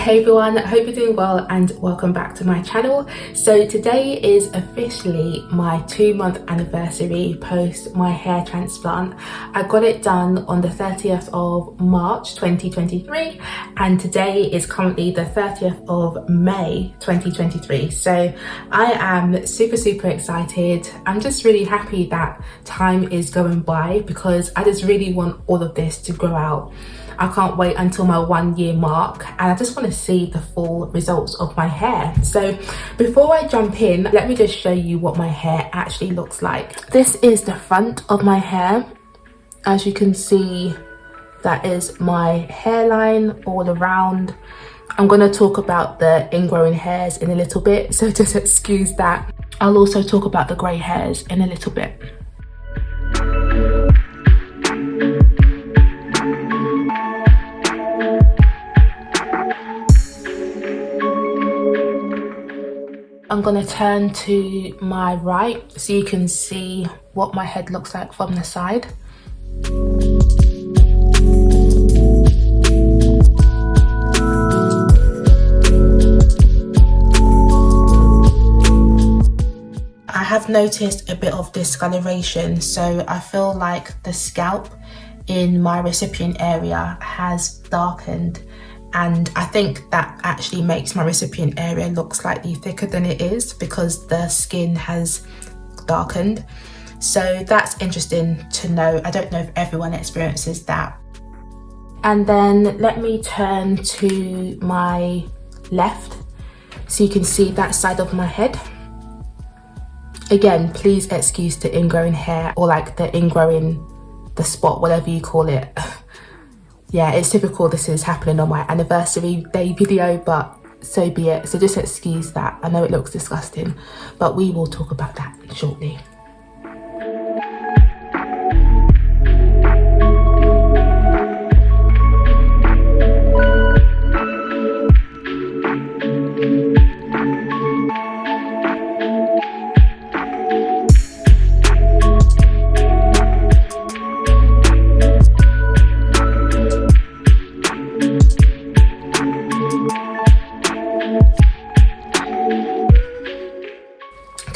Hey everyone, I hope you're doing well and welcome back to my channel. So today is officially my 2-month anniversary post my hair transplant. I got it done on the 30th of March 2023 and today is currently the 30th of May 2023. So I am super excited. I'm just really happy that time is going by because I just really want all of this to grow out. I can't wait until my 1-year mark and I just want to see the full results of my hair. So before I jump in, let me just show you what my hair actually looks like. This is the front of my hair. As you can see, that is my hairline all around. I'm going to talk about the ingrowing hairs in a little bit, so just excuse that. I'll also talk about the grey hairs in a little bit. I'm going to turn to my right so you can see what my head looks like from the side. I have noticed a bit of discoloration, so I feel like the scalp in my recipient area has darkened. And I think that actually makes my recipient area look slightly thicker than it is because the skin has darkened. So that's interesting to know. I don't know if everyone experiences that. And then let me turn to my left so you can see that side of my head. Again, please excuse the ingrowing hair or like the ingrowing, the spot, whatever you call it. Yeah, it's typical this is happening on my anniversary day video, but so be it. So just excuse that. I know it looks disgusting, but we will talk about that shortly.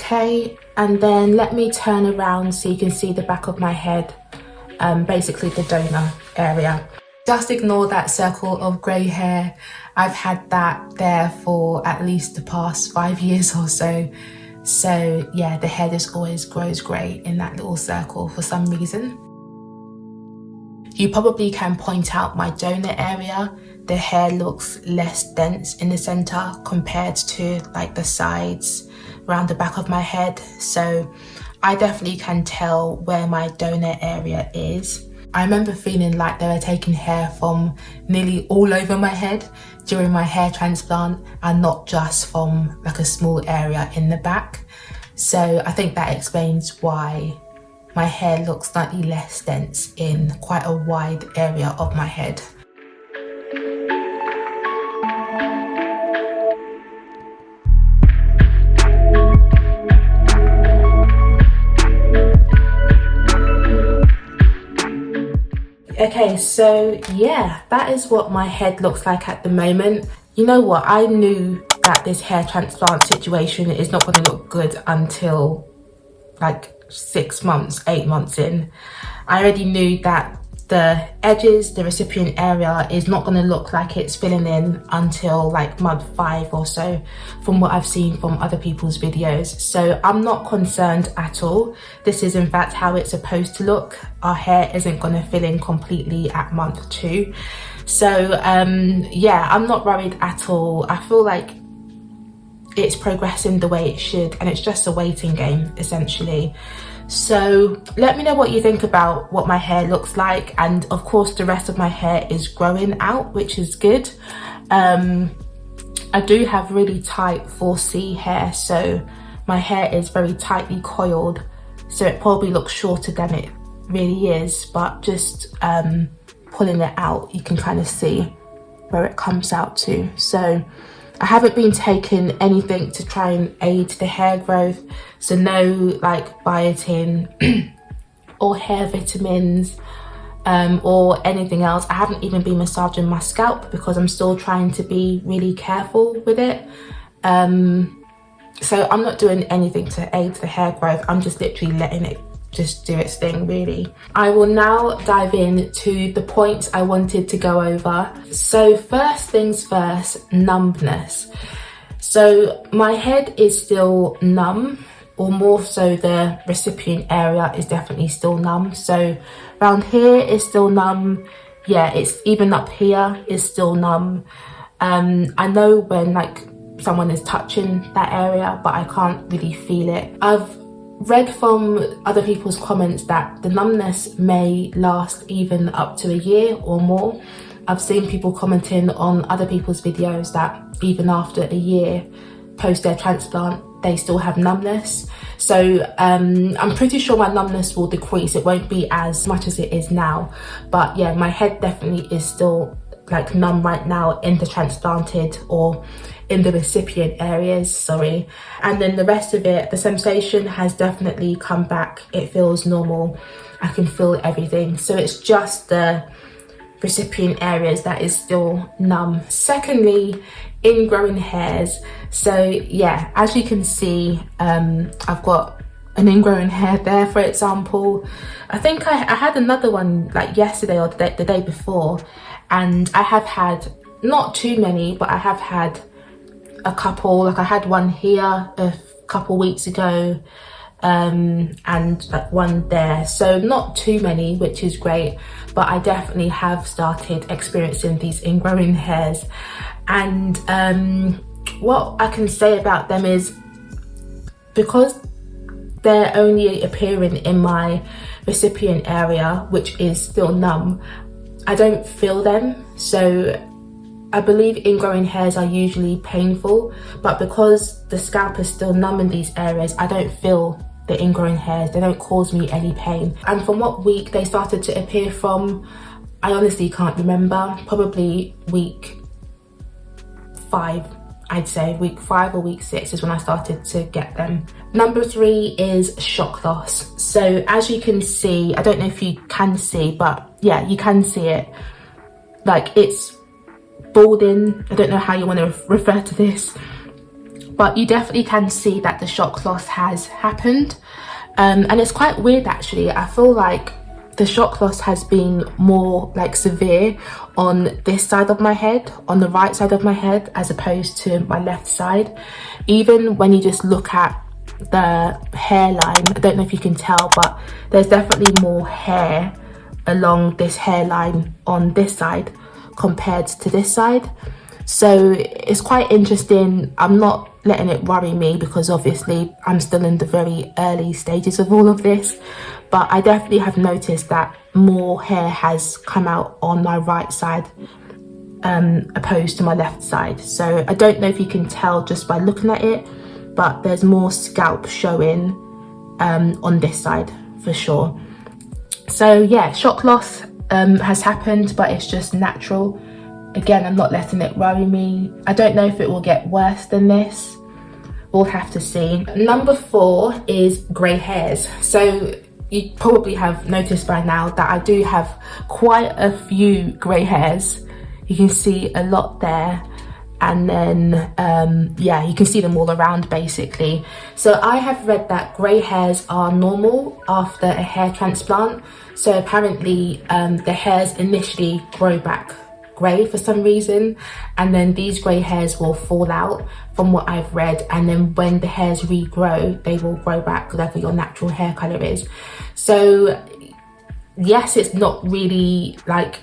Okay, and then let me turn around so you can see the back of my head, basically the donor area. Just ignore that circle of grey hair. I've had that there for at least the past 5 years or so. So yeah, the hair just always grows grey in that little circle for some reason. You probably can point out my donor area. The hair looks less dense in the center compared to like the sides around the back of my head. So I definitely can tell where my donor area is. I remember feeling like they were taking hair from nearly all over my head during my hair transplant and not just from like a small area in the back. So I think that explains why my hair looks slightly less dense in quite a wide area of my head. Okay, so yeah, that is what my head looks like at the moment. You know what, I knew that this hair transplant situation is not going to look good until like 6 months, 8 months in. I already knew that the edges, the recipient area is not going to look like it's filling in until like month 5 or so from what I've seen from other people's videos. So I'm not concerned at all. This is in fact how it's supposed to look. Our hair isn't going to fill in completely at month 2. So yeah, I'm not worried at all. I feel like it's progressing the way it should and it's just a waiting game essentially. So let me know what you think about what my hair looks like, and of course the rest of my hair is growing out, which is good. I do have really tight 4C hair, so my hair is very tightly coiled, so it probably looks shorter than it really is, but just pulling it out you can kind of see where it comes out to. So I haven't been taking anything to try and aid the hair growth, so no like biotin or hair vitamins, or anything else. I haven't even been massaging my scalp because I'm still trying to be really careful with it. So I'm not doing anything to aid the hair growth. I'm just literally letting it just do its thing, really. I will now dive in to the points I wanted to go over. So first things first, numbness. So my head is still numb, or more so the recipient area is definitely still numb. So around here is still numb. Yeah, it's even up here is still numb. I know when like someone is touching that area, but I can't really feel it. I've read from other people's comments that the numbness may last even up to a year or more. I've seen people commenting on other people's videos that even after a year post their transplant, they still have numbness. So I'm pretty sure my numbness will decrease. It won't be as much as it is now. But yeah, my head definitely is still like numb right now in the transplanted or in the recipient areas, sorry. And then the rest of it, the sensation has definitely come back. It feels normal. I can feel everything. So it's just the recipient areas that is still numb. Secondly, ingrowing hairs. So yeah, as you can see, I've got an ingrowing hair there, for example. I think I had another one like yesterday or the day before, and I have had not too many, but I have had a couple. Like I had one here a couple weeks ago, and like one there. So not too many, which is great, but I definitely have started experiencing these ingrowing hairs. And what I can say about them is, because they're only appearing in my recipient area, which is still numb, I don't feel them. So I believe ingrowing hairs are usually painful, but because the scalp is still numb in these areas, I don't feel the ingrowing hairs. They don't cause me any pain. And from what week they started to appear from, I honestly can't remember. Probably week 5, I'd say. Week 5 or week 6 is when I started to get them. Number 3 is shock loss. So as you can see, I don't know if you can see, but yeah, you can see it. Like it's balding. I don't know how you want to refer to this, but you definitely can see that the shock loss has happened. And it's quite weird actually. I feel like the shock loss has been more like severe on this side of my head, on the right side of my head, as opposed to my left side. Even when you just look at the hairline, I don't know if you can tell, but there's definitely more hair along this hairline on this side compared to this side. So it's quite interesting. I'm not letting it worry me because obviously I'm still in the very early stages of all of this, but I definitely have noticed that more hair has come out on my right side opposed to my left side. So I don't know if you can tell just by looking at it, but there's more scalp showing on this side for sure. So yeah, shock loss has happened, but it's just natural. Again, I'm not letting it worry me. I don't know if it will get worse than this. We'll have to see. Number 4 is grey hairs. So you probably have noticed by now that I do have quite a few grey hairs. You can see a lot there. And then, yeah, you can see them all around basically. So I have read that grey hairs are normal after a hair transplant. So apparently the hairs initially grow back grey for some reason, and then these grey hairs will fall out from what I've read, and then when the hairs regrow, they will grow back whatever your natural hair colour is. So yes, it's not really like,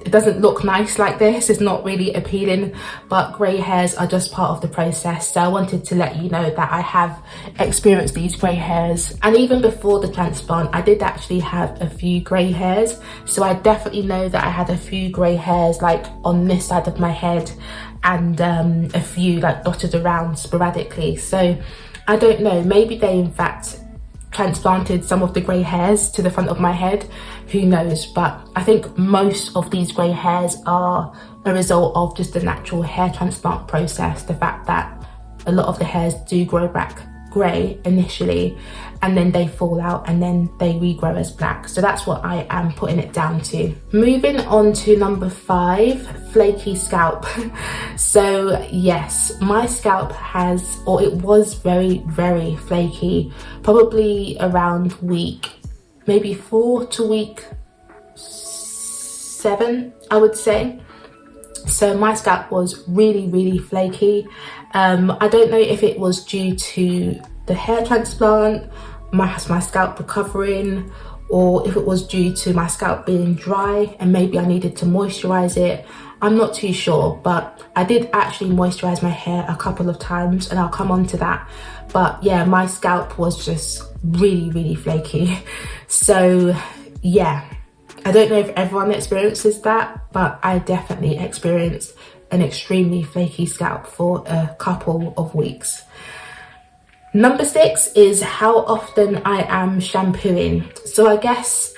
it doesn't look nice like this, it's not really appealing, but grey hairs are just part of the process. So I wanted to let you know that I have experienced these grey hairs, and even before the transplant I did actually have a few grey hairs. So I definitely know that I had a few grey hairs like on this side of my head, and a few like dotted around sporadically. So I don't know, maybe they in fact transplanted some of the grey hairs to the front of my head, who knows. But I think most of these grey hairs are a result of just the natural hair transplant process, the fact that a lot of the hairs do grow back grey initially, and then they fall out and then they regrow as black. So that's what I am putting it down to. Moving on to number 5, flaky scalp. So yes, my scalp has, or it was very, very flaky, probably around week maybe 4 to week 7, I would say. So my scalp was really, really flaky. I don't know if it was due to the hair transplant, my scalp recovering, or if it was due to my scalp being dry and maybe I needed to moisturize it. I'm not too sure, but I did actually moisturize my hair a couple of times, and I'll come on to that. But yeah, my scalp was just really, really flaky. So yeah, I don't know if everyone experiences that, but I definitely experienced an extremely flaky scalp for a couple of weeks. Number 6 is how often I am shampooing. So I guess,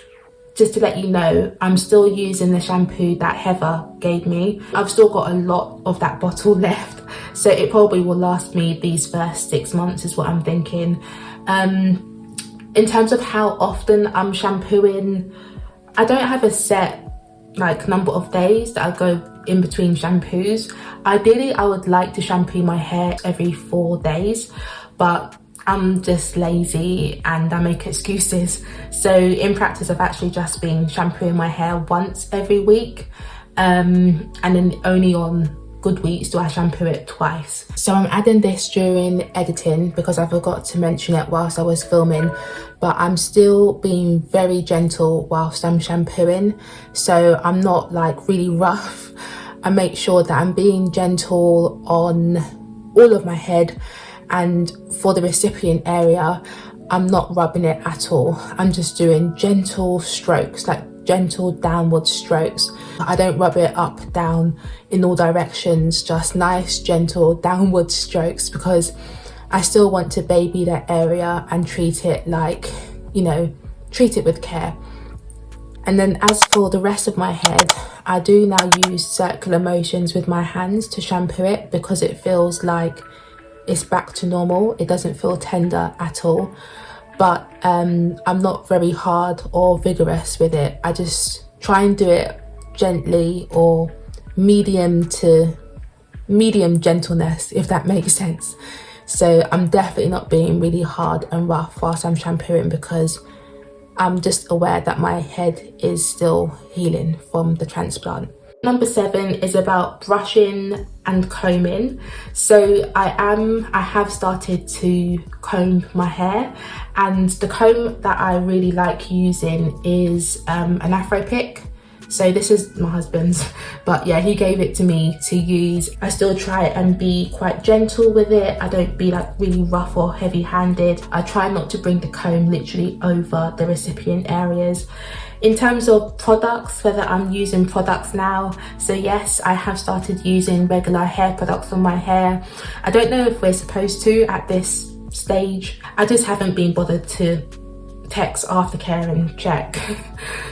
just to let you know, I'm still using the shampoo that Heather gave me. I've still got a lot of that bottle left, so it probably will last me these first 6 months is what I'm thinking. In terms of how often I'm shampooing, I don't have a set number of days that I go in between shampoos. Ideally, I would like to shampoo my hair every 4 days, but I'm just lazy and I make excuses. So in practice, I've actually just been shampooing my hair once every week, and then only on good weeks do I shampoo it twice. So I'm adding this during editing because I forgot to mention it whilst I was filming, but I'm still being very gentle whilst I'm shampooing. So I'm not really rough. I make sure that I'm being gentle on all of my head, and for the recipient area, I'm not rubbing it at all. I'm just doing gentle strokes, gentle downward strokes. I don't rub it up, down in all directions, just nice, gentle downward strokes, because I still want to baby that area and treat it treat it with care. And then as for the rest of my head, I do now use circular motions with my hands to shampoo it because it feels like it's back to normal. It doesn't feel tender at all. But I'm not very hard or vigorous with it. I just try and do it gently, or medium gentleness, if that makes sense. So I'm definitely not being really hard and rough whilst I'm shampooing, because I'm just aware that my head is still healing from the transplant. Number 7 is about brushing and combing. So I have started to comb my hair, and the comb that I really like using is an Afro pick. So this is my husband's, but yeah, he gave it to me to use. I still try and be quite gentle with it. I don't be really rough or heavy handed. I try not to bring the comb literally over the recipient areas. In terms of products, whether I'm using products now, so yes, I have started using regular hair products on my hair. I don't know if we're supposed to at this stage. I just haven't been bothered to text aftercare and check.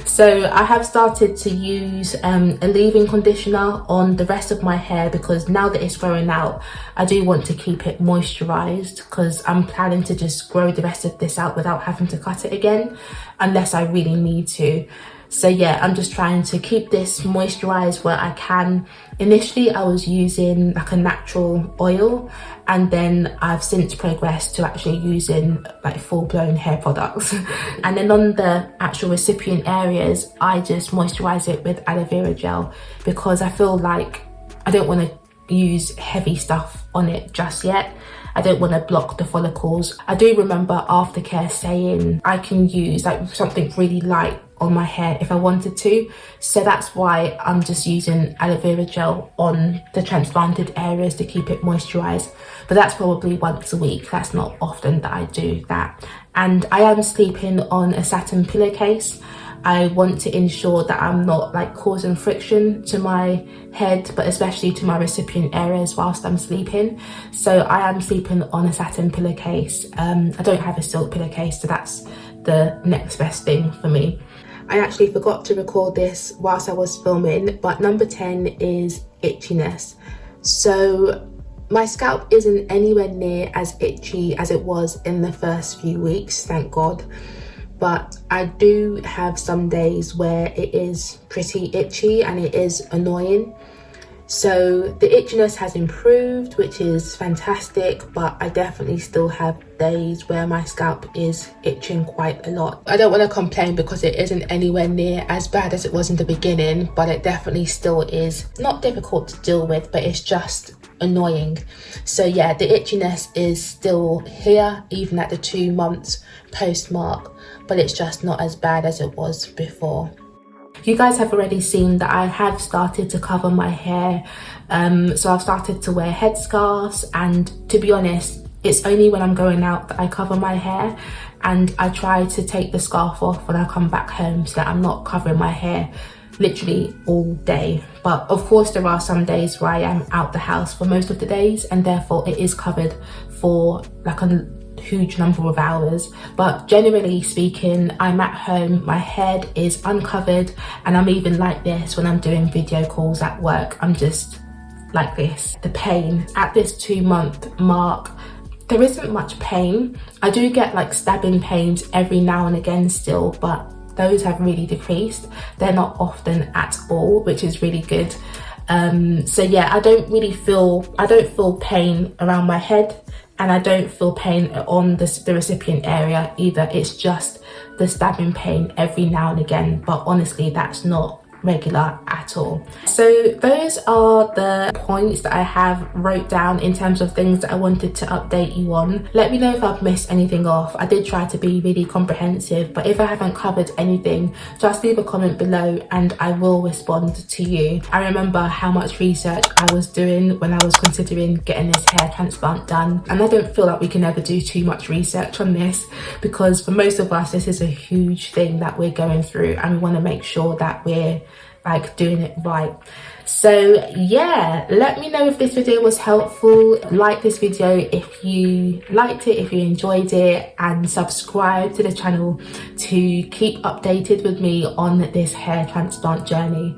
So I have started to use a leave-in conditioner on the rest of my hair, because now that it's growing out, I do want to keep it moisturized, because I'm planning to just grow the rest of this out without having to cut it again, unless I really need to. So yeah, I'm just trying to keep this moisturized where I can. Initially, I was using a natural oil, and then I've since progressed to actually using full-blown hair products. And then on the actual recipient areas, I just moisturize it with aloe vera gel, because I feel like I don't want to use heavy stuff on it just yet. I don't want to block the follicles. I do remember aftercare saying I can use something really light on my hair if I wanted to. So that's why I'm just using aloe vera gel on the transplanted areas to keep it moisturized. But that's probably once a week. That's not often that I do that. And I am sleeping on a satin pillowcase. I want to ensure that I'm not causing friction to my head, but especially to my recipient areas whilst I'm sleeping. So I am sleeping on a satin pillowcase. I don't have a silk pillowcase, so that's the next best thing for me. I actually forgot to record this whilst I was filming, but number 10 is itchiness. So My scalp isn't anywhere near as itchy as it was in the first few weeks, thank God. But I do have some days where it is pretty itchy and it is annoying. So the itchiness has improved, which is fantastic, but I definitely still have days where my scalp is itching quite a lot. I don't want to complain because it isn't anywhere near as bad as it was in the beginning, but it definitely still is not difficult to deal with, but it's just annoying. So yeah, the itchiness is still here even at the 2 months post mark, but it's just not as bad as it was before. You guys have already seen that I have started to cover my hair, so I've started to wear headscarves, and to be honest, it's only when I'm going out that I cover my hair, and I try to take the scarf off when I come back home so that I'm not covering my hair literally all day. But of course there are some days where I am out the house for most of the days, and therefore it is covered for like a huge number of hours. But generally speaking, I'm at home, my head is uncovered, and I'm even like this when I'm doing video calls at work. I'm just like this. The pain at this 2 month mark, there isn't much pain. I do get like stabbing pains every now and again still, but those have really decreased. They're not often at all, which is really good. So yeah, I don't feel pain around my head, and I don't feel pain on the recipient area either. It's just the stabbing pain every now and again, but honestly that's not regular at all. So those are the points that I have wrote down in terms of things that I wanted to update you on. Let me know if I've missed anything off. I did try to be really comprehensive, but if I haven't covered anything, just leave a comment below and I will respond to you. I remember how much research I was doing when I was considering getting this hair transplant done, and I don't feel like we can ever do too much research on this, because for most of us this is a huge thing that we're going through, and we want to make sure that we're like doing it right. So yeah, let me know if this video was helpful. Like this video if you liked it, if you enjoyed it, and subscribe to the channel to keep updated with me on this hair transplant journey.